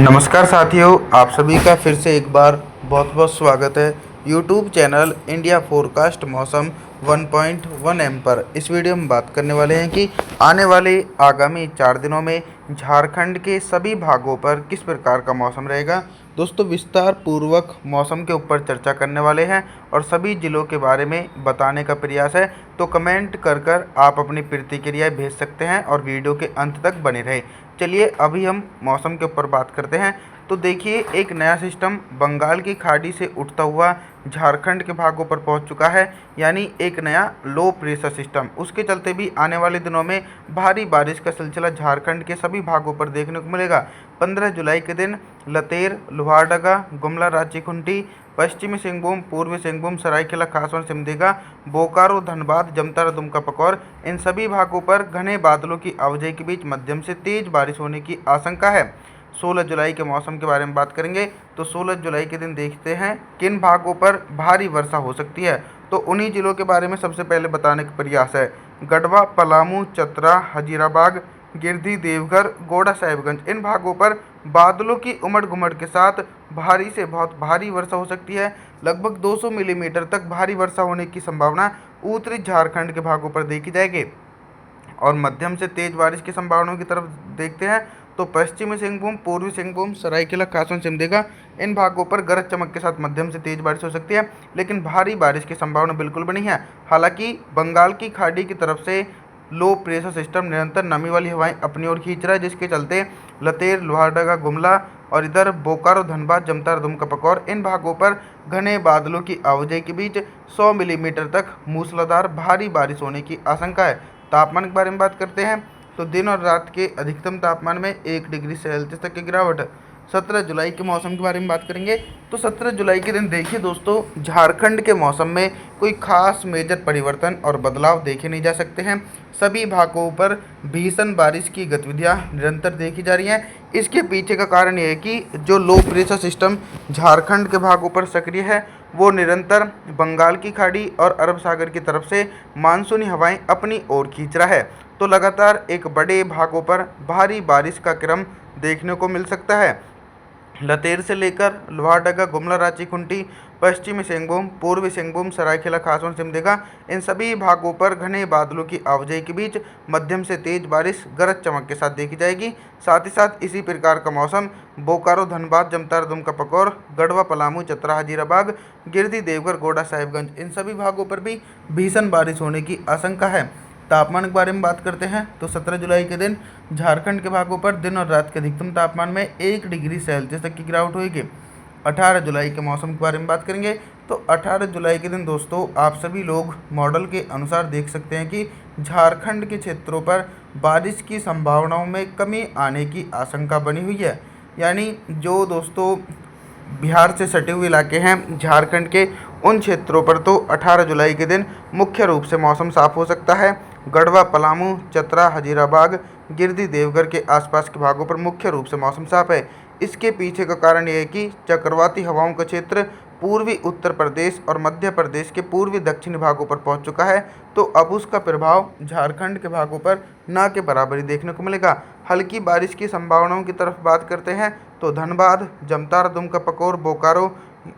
नमस्कार साथियों, आप सभी का फिर से एक बार बहुत बहुत स्वागत है यूट्यूब चैनल इंडिया फोरकास्ट मौसम 1.1 एम पर। इस वीडियो में बात करने वाले हैं कि आने वाले आगामी 4 दिनों में झारखंड के सभी भागों पर किस प्रकार का मौसम रहेगा। दोस्तों, विस्तार पूर्वक मौसम के ऊपर चर्चा करने वाले हैं और सभी ज़िलों के बारे में बताने का प्रयास है। तो कमेंट कर आप अपनी प्रतिक्रियाएँ भेज सकते हैं और वीडियो के अंत तक बने रहें। चलिए अभी हम मौसम के ऊपर बात करते हैं। तो देखिए, एक नया सिस्टम बंगाल की खाड़ी से उठता हुआ झारखंड के भागों पर पहुंच चुका है, यानी एक नया लो प्रेशर सिस्टम। उसके चलते भी आने वाले दिनों में भारी बारिश का सिलसिला झारखंड के सभी भागों पर देखने को मिलेगा। 15 जुलाई के दिन लतेर, लोहारदगा, गुमला, रांची खूंटी, पश्चिमी सिंहभूम, पूर्वी सिंहभूम, सरायकेला खासवन, सिमडेगा, बोकारो, धनबाद, जमतारा, दुमका, पकौर, इन सभी भागों पर घने बादलों की आवाजाही के बीच मध्यम से तेज बारिश होने की आशंका है। 16 जुलाई के मौसम के बारे में बात करेंगे तो 16 जुलाई के दिन देखते हैं किन भागों पर भारी वर्षा हो सकती है। तो उन्हीं जिलों के बारे में सबसे पहले बताने का प्रयास है। गढ़वा, पलामू, चतरा, हजीराबाग, गिरधी, देवघर, गोड़ा, साहिबगंज, इन भागों पर बादलों की उमड़ घुमड़ के साथ भारी से बहुत भारी वर्षा हो सकती है। लगभग 200 मिलीमीटर तक भारी वर्षा होने की संभावना उत्तरी झारखंड के भागों पर देखी जाएगी। और मध्यम से तेज बारिश की संभावनाओं की तरफ देखते हैं तो पश्चिमी सिंहभूम, पूर्वी सिंहभूम, सरायकेला खासवन, सिमडेगा, इन भागों पर गरज चमक के साथ मध्यम से तेज बारिश हो सकती है, लेकिन भारी बारिश की संभावना बिल्कुल भी नहीं है। हालांकि बंगाल की खाड़ी की तरफ से लो प्रेशर सिस्टम निरंतर नमी वाली हवाएं अपनी ओर खींच रहा है, जिसके चलते लतेर, लोहारदगा, गुमला और इधर बोकारो, धनबाद, जमतारा, दुमका, पकौर, इन भागों पर घने बादलों की आवाजाही के बीच 100 मिलीमीटर तक मूसलाधार भारी बारिश होने की आशंका है। तापमान के बारे में बात करते हैं तो दिन और रात के अधिकतम तापमान में 1 डिग्री सेल्सियस तक की गिरावट। 17 जुलाई के मौसम के बारे में बात करेंगे तो 17 जुलाई के दिन देखिए दोस्तों, झारखंड के मौसम में कोई खास मेजर परिवर्तन और बदलाव देखे नहीं जा सकते हैं। सभी भागों पर भीषण बारिश की गतिविधियां निरंतर देखी जा रही हैं। इसके पीछे का कारण ये है कि जो लो प्रेशर सिस्टम झारखंड के भागों पर सक्रिय है, वो निरंतर बंगाल की खाड़ी और अरब सागर की तरफ से मानसूनी हवाएं अपनी ओर खींच रहा है। तो लगातार एक बड़े भागों पर भारी बारिश का क्रम देखने को मिल सकता है। लतेर से लेकर लोहारदगा, गुमला, रांची खूंटी, पश्चिमी सिंहभूम, पूर्वी सिंहभूम, सरायकेला खासवन, सिमडेगा, इन सभी भागों पर घने बादलों की आवाजाही के बीच मध्यम से तेज बारिश गरज चमक के साथ देखी जाएगी। साथ ही साथ इसी प्रकार का मौसम बोकारो, धनबाद, जमतारा, दुमका, पकौर, गढ़वा, पलामू, चतरा, हजीराबाग, गिरधी, देवघर, गोड़ा, साहिबगंज, इन सभी भागों पर भी भीषण बारिश होने की आशंका है। तापमान के बारे में बात करते हैं तो 17 जुलाई के दिन झारखंड के भागों पर दिन और रात के अधिकतम तापमान में 1 डिग्री सेल्सियस तक की गिरावट होगी। 18 जुलाई के मौसम के बारे में बात करेंगे तो 18 जुलाई के दिन दोस्तों, आप सभी लोग मॉडल के अनुसार देख सकते हैं कि झारखंड के क्षेत्रों पर बारिश की संभावनाओं में कमी आने की आशंका बनी हुई है। यानी जो दोस्तों बिहार से सटे हुए इलाके हैं झारखंड के, उन क्षेत्रों पर तो 18 जुलाई के दिन मुख्य रूप से मौसम साफ हो सकता है। गढ़वा, पलामू, चतरा, हजीराबाग, गिरधी, देवघर के आसपास के भागों पर मुख्य रूप से मौसम साफ है। इसके पीछे का कारण ये है कि चक्रवाती हवाओं का क्षेत्र पूर्वी उत्तर प्रदेश और मध्य प्रदेश के पूर्वी दक्षिणी भागों पर पहुंच चुका है, तो अब उसका प्रभाव झारखंड के भागों पर ना के बराबरी देखने को मिलेगा। हल्की बारिश की संभावनाओं की तरफ बात करते हैं तो धनबाद, जमतारा, दुमका, पकौर, बोकारो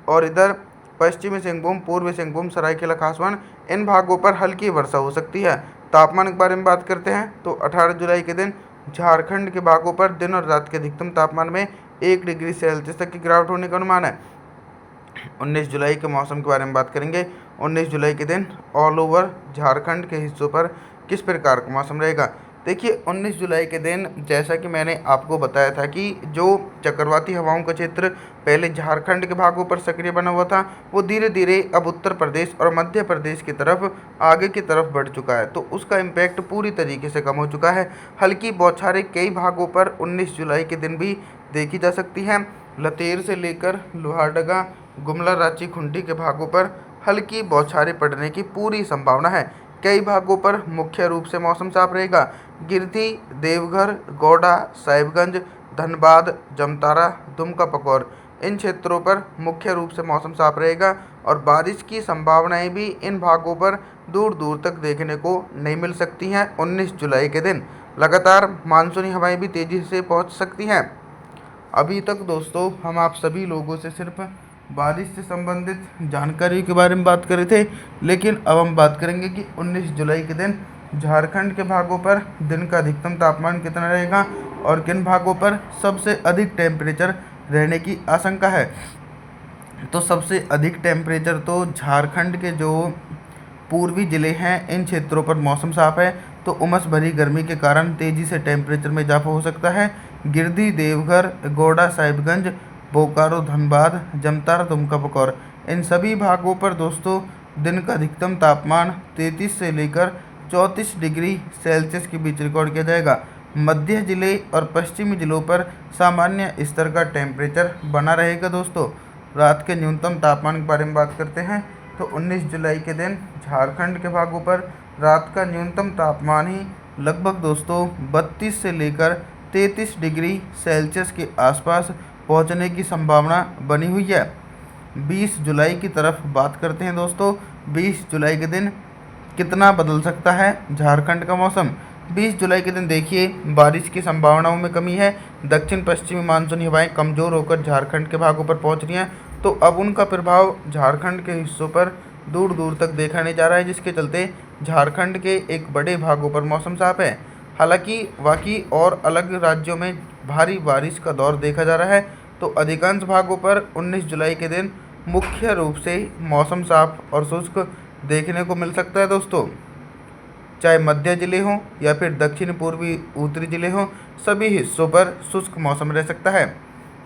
और इधर पश्चिमी सिंहभूम, पूर्वी सिंहभूम, सरायकेला खासवन, इन भागों पर हल्की वर्षा हो सकती है। तापमान के बारे में बात करते हैं तो 18 जुलाई के दिन झारखंड के भागों पर दिन और रात के अधिकतम तापमान में 1 डिग्री सेल्सियस तक की गिरावट होने का अनुमान है। 19 जुलाई के मौसम के बारे में बात करेंगे। 19 जुलाई के दिन ऑल ओवर झारखंड के हिस्सों पर किस प्रकार का मौसम रहेगा। देखिए, 19 जुलाई के दिन जैसा कि मैंने आपको बताया था कि जो चक्रवाती हवाओं का क्षेत्र पहले झारखंड के भागों पर सक्रिय बना हुआ था, वो धीरे धीरे अब उत्तर प्रदेश और मध्य प्रदेश की तरफ आगे की तरफ बढ़ चुका है, तो उसका इम्पैक्ट पूरी तरीके से कम हो चुका है। हल्की बौछारें कई भागों पर 19 जुलाई के दिन भी देखी जा सकती हैं। लतेर से लेकर लोहारदगा, गुमला, रांची खूंटी के भागों पर हल्की बौछारें पड़ने की पूरी संभावना है। कई भागों पर मुख्य रूप से मौसम साफ रहेगा। गिरधी, देवघर, गोड़ा, साहिबगंज, धनबाद, जमतारा, दुमका, पकौर, इन क्षेत्रों पर मुख्य रूप से मौसम साफ रहेगा और बारिश की संभावनाएं भी इन भागों पर दूर दूर तक देखने को नहीं मिल सकती हैं। 19 जुलाई के दिन लगातार मानसूनी हवाएं भी तेज़ी से पहुंच सकती हैं। अभी तक दोस्तों हम आप सभी लोगों से सिर्फ बारिश से संबंधित जानकारी के बारे में बात कर रहे थे, लेकिन अब हम बात करेंगे कि 19 जुलाई के दिन झारखंड के भागों पर दिन का अधिकतम तापमान कितना रहेगा और किन भागों पर सबसे अधिक टेम्परेचर रहने की आशंका है। तो सबसे अधिक टेम्परेचर तो झारखंड के जो पूर्वी जिले हैं इन क्षेत्रों पर मौसम साफ है, तो उमस भरी गर्मी के कारण तेज़ी से टेम्परेचर में इजाफा हो सकता है। गिरिडीह, देवघर, गोड्डा, साहिबगंज, बोकारो, धनबाद, जमतारा, दुमका, बकौर इन सभी भागों पर दोस्तों दिन का अधिकतम तापमान 33 से लेकर 34 डिग्री सेल्सियस के बीच रिकॉर्ड किया जाएगा। मध्य जिले और पश्चिमी जिलों पर सामान्य स्तर का टेम्परेचर बना रहेगा। दोस्तों रात के न्यूनतम तापमान के बारे में बात करते हैं तो 19 जुलाई के दिन झारखंड के भागों पर रात का न्यूनतम तापमान ही लगभग दोस्तों 32 से लेकर 33 डिग्री सेल्सियस के आसपास पहुंचने की संभावना बनी हुई है। 20 जुलाई की तरफ बात करते हैं दोस्तों, 20 जुलाई के दिन कितना बदल सकता है झारखंड का मौसम। 20 जुलाई के दिन देखिए बारिश की संभावनाओं में कमी है। दक्षिण पश्चिमी मानसूनी हवाएं कमज़ोर होकर झारखंड के भागों पर पहुंच रही हैं, तो अब उनका प्रभाव झारखंड के हिस्सों पर दूर दूर तक देखा नहीं जा रहा है, जिसके चलते झारखंड के एक बड़े भागों पर मौसम साफ है। हालांकि बाकी और अलग राज्यों में भारी बारिश का दौर देखा जा रहा है, तो अधिकांश भागों पर 19 जुलाई के दिन मुख्य रूप से मौसम साफ और शुष्क देखने को मिल सकता है। दोस्तों चाहे मध्य जिले हों या फिर दक्षिण पूर्वी उत्तरी जिले हों, सभी हिस्सों पर शुष्क मौसम रह सकता है।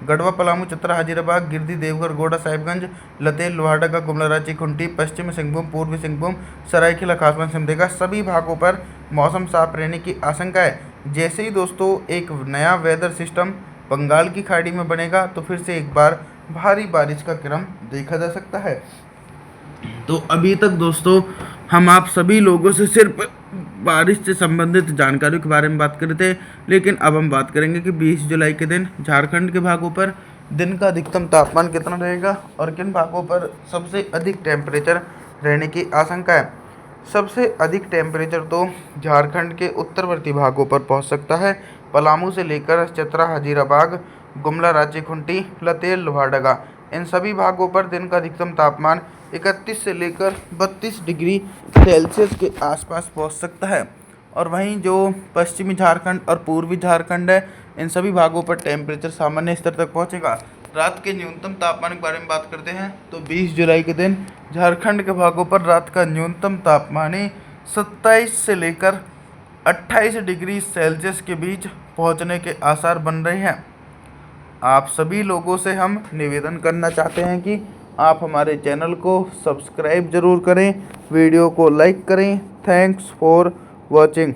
गढ़वा, पलामू, चतरा, हजारीबाग, गिरिडीह, देवघर, गोड्डा, साहिबगंज, लतेल, लोहारदगा, गुमला, रांची, खूंटी, पश्चिमी सिंहभूम, पूर्वी सिंहभूम, सरायकेला खासबाग, सिमडेगा सभी भागों पर मौसम साफ रहने की आशंका है। जैसे ही दोस्तों एक नया वेदर सिस्टम बंगाल की खाड़ी में बनेगा तो फिर से एक बार भारी बारिश का क्रम देखा जा सकता है। तो अभी तक दोस्तों हम आप सभी लोगों से सिर्फ बारिश से संबंधित जानकारी के बारे में बात कर रहे थे, लेकिन अब हम बात करेंगे कि 20 जुलाई के दिन झारखंड के भागों पर दिन का अधिकतम तापमान कितना रहेगा और किन भागों पर सबसे अधिक टेम्परेचर रहने की आशंका है। सबसे अधिक टेम्परेचर तो झारखंड के उत्तरवर्ती भागों पर पहुंच सकता है। पलामू से लेकर चतरा, हजारीबाग, गुमला, रांची, खूंटी, लतेल, लोहारदगा इन सभी भागों पर दिन का अधिकतम तापमान 31 से लेकर 32 डिग्री सेल्सियस के आसपास पहुंच सकता है। और वहीं जो पश्चिमी झारखंड और पूर्वी झारखंड है, इन सभी भागों पर टेम्परेचर सामान्य स्तर तक पहुंचेगा। रात के न्यूनतम तापमान के बारे में बात करते हैं तो 20 जुलाई के दिन झारखंड के भागों पर रात का न्यूनतम तापमान ही 27 से लेकर 28 डिग्री सेल्सियस के बीच पहुंचने के आसार बन रहे हैं। आप सभी लोगों से हम निवेदन करना चाहते हैं कि आप हमारे चैनल को सब्सक्राइब ज़रूर करें, वीडियो को लाइक करें। Thanks for watching.